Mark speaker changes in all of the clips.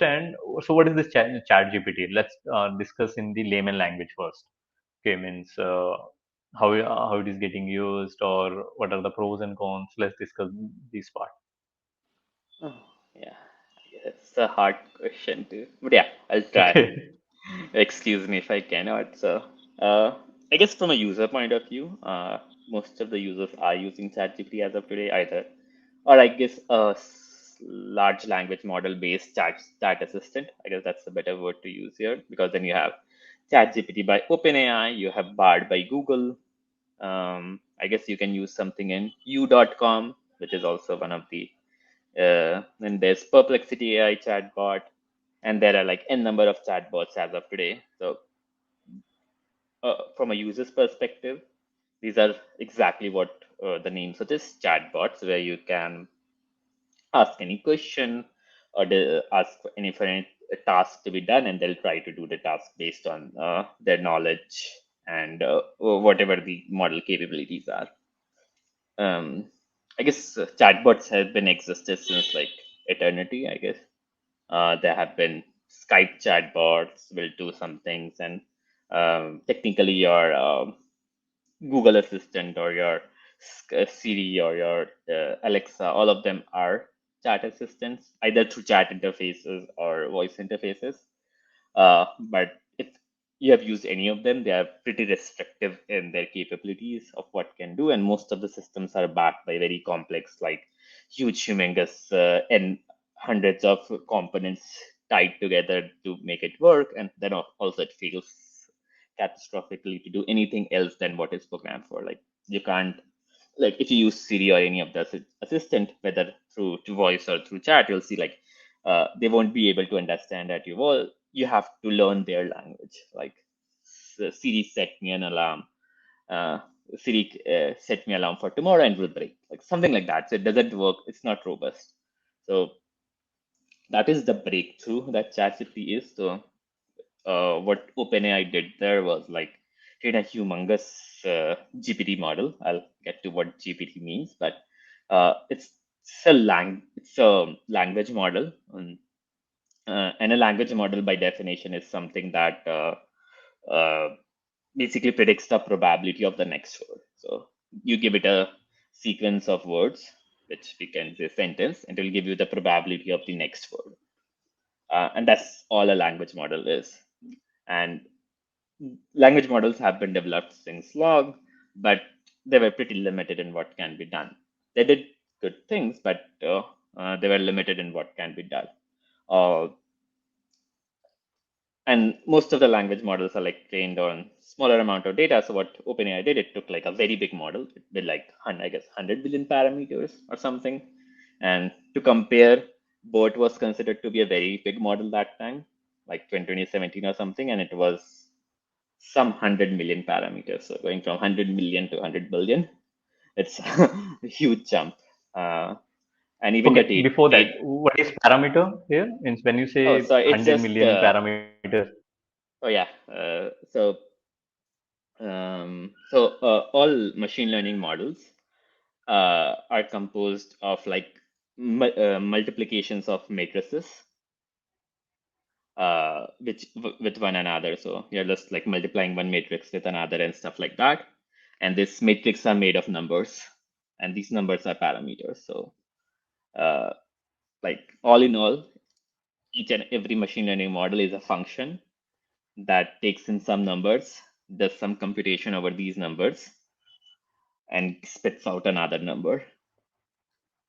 Speaker 1: understand, so what is this chat GPT? Let's discuss in the layman language first. Okay, means how it is getting used, or what are the pros and cons. Let's discuss this part.
Speaker 2: Oh, yeah, it's a hard question too. But yeah, I'll try.
Speaker 1: Okay.
Speaker 2: Excuse me if I cannot. So, uh, I guess from a user point of view, most of the users are using ChatGPT as of today, either, or I guess a large language model based chat assistant. I guess that's a better word to use here because then you have ChatGPT by OpenAI, you have Bard by Google. I guess you can use something in u.com, which is also one of the then there's Perplexity AI chatbot, and there are like n number of chatbots as of today. So, from a user's perspective, these are exactly what the name suggests: chatbots, where you can ask any question or ask any for any task to be done, and they'll try to do the task based on their knowledge and whatever the model capabilities are. Um, I guess chatbots have been existed since like eternity. I guess there have been Skype chatbots will do some things, and technically your Google Assistant or your Siri or your Alexa, all of them are chat assistants, either through chat interfaces or voice interfaces. But if you have used any of them, they are pretty restrictive in their capabilities of what can do, and most of the systems are backed by very complex, like huge, humongous, and hundreds of components tied together to make it work, and then also it fails catastrophically to do anything else than what it's programmed for. Like you can't, like if you use Siri or any of the assistant, whether through to voice or through chat, you'll see like they won't be able to understand that you have to learn their language. Like Siri set me an alarm. Uh, Siri set me alarm for tomorrow and will break, like something like that. So it doesn't work. It's not robust. So that is the breakthrough that ChatGPT is. So what OpenAI did there was like create a humongous GPT model. I'll get to what GPT means, but it's a language model, and a language model by definition is something that uh, basically predicts the probability of the next word. So you give it a sequence of words, which we can say sentence, and it will give you the probability of the next word. And that's all a language model is. And language models have been developed since long, but they were pretty limited in what can be done. They did good things, but they were limited in what can be done. Uh, and most of the language models are like trained on smaller amount of data. So what OpenAI did, it took like a very big model with like I guess 100 billion parameters or something, and to compare, BORT was considered to be a very big model that time, like 2017 or something, and it was some 100 million parameters. So going from 100 million to 100 billion, it's a huge jump. Uh, and even the
Speaker 1: Okay.
Speaker 2: date,
Speaker 1: Before that,
Speaker 2: date
Speaker 1: what is parameter here? Means when you
Speaker 2: oh,
Speaker 1: say
Speaker 2: sorry, it's
Speaker 1: 100
Speaker 2: just,
Speaker 1: million parameters.
Speaker 2: oh yeah. All machine learning models are composed of like multiplications of matrices, with one another. So you're just like multiplying one matrix with another and stuff like that. And this matrix are made of numbers, and these numbers are parameters. So, uh, like all in all, each and every machine learning model is a function that takes in some numbers, does some computation over these numbers, and spits out another number.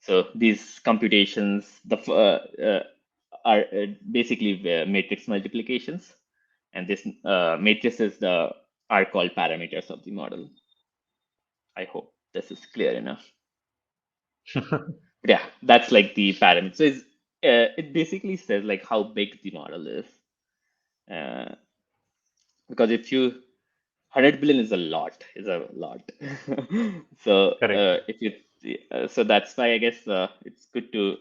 Speaker 2: So these computations are basically matrix multiplications, and this matrices are called parameters of the model. I hope this is clear enough. But yeah, that's like the parameter. So it basically says like how big the model is, uh, because if you 100 billion is a lot. So
Speaker 1: Correct.
Speaker 2: if you so that's why I guess it's good to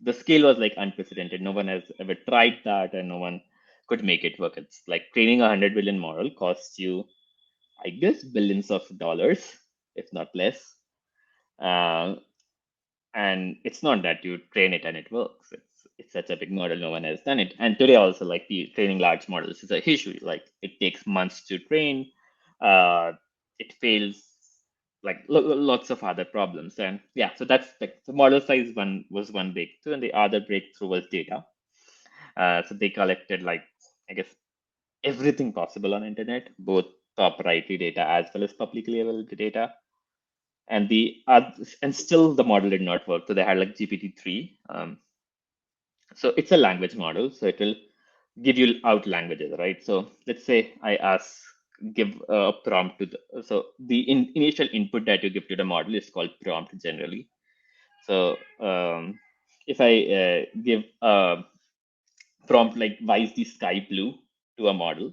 Speaker 2: the scale was like unprecedented. No one has ever tried that, and no one could make it work. It's like training a 100 billion model costs you, I guess, billions of dollars, if not less. Uh, and it's not that you train it and it works. it's such a big model, no one has done it. And today also, like the training large models is a issue. Like it takes months to train. Uh, it fails. Like lots of other problems. And yeah, so that's like the model size one was one breakthrough, and the other breakthrough was data. So they collected like, I guess, everything possible on internet, both proprietary data as well as publicly available data. And and still the model did not work. So they had like GPT-3. So it's a language model, so it will give you out languages, right? So let's say I ask, give a prompt to so the initial input that you give to the model is called prompt generally. So if I give a prompt like why is the sky blue to a model,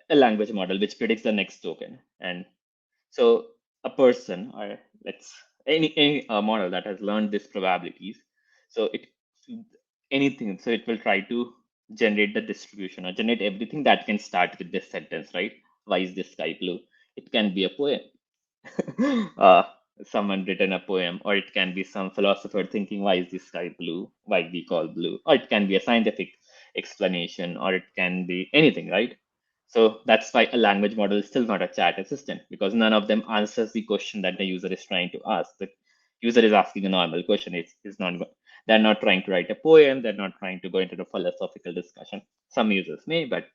Speaker 2: a language model which predicts the next token, and so a person, or let's any model that has learned these probabilities, so it anything, so it will try to generate the distribution or generate everything that can start with this sentence, right? Why is this sky blue? It can be a poem, uh, someone written a poem, or it can be some philosopher thinking, why is this sky blue? Why we call blue? Or it can be a scientific explanation, or it can be anything, right? So that's why a language model is still not a chat assistant, because none of them answers the question that the user is trying to ask. The user is asking a normal question. It's not, they're not trying to write a poem. They're not trying to go into the philosophical discussion. Some users may, but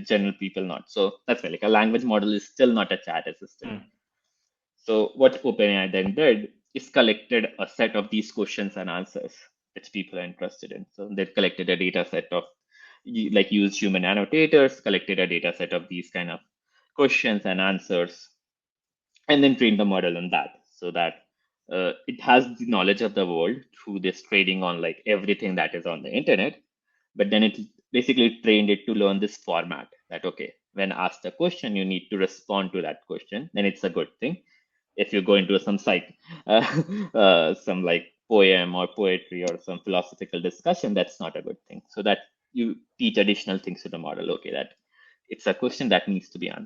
Speaker 2: general people not. So that's why like a language model is still not a chat assistant.
Speaker 1: Mm.
Speaker 2: So what OpenAI then did is collected a set of these questions and answers which people are interested in. So they collected a data set of like used human annotators, collected a data set of these kind of questions and answers, and then trained the model on that, so that it has the knowledge of the world through this trading on like everything that is on the internet. But then it basically trained it to learn this format that okay, when asked a question you need to respond to that question, then it's a good thing. If you go into some some like poem or poetry or some philosophical discussion, that's not a good thing. So that you teach additional things to the model, okay, that it's a question that needs to be answered.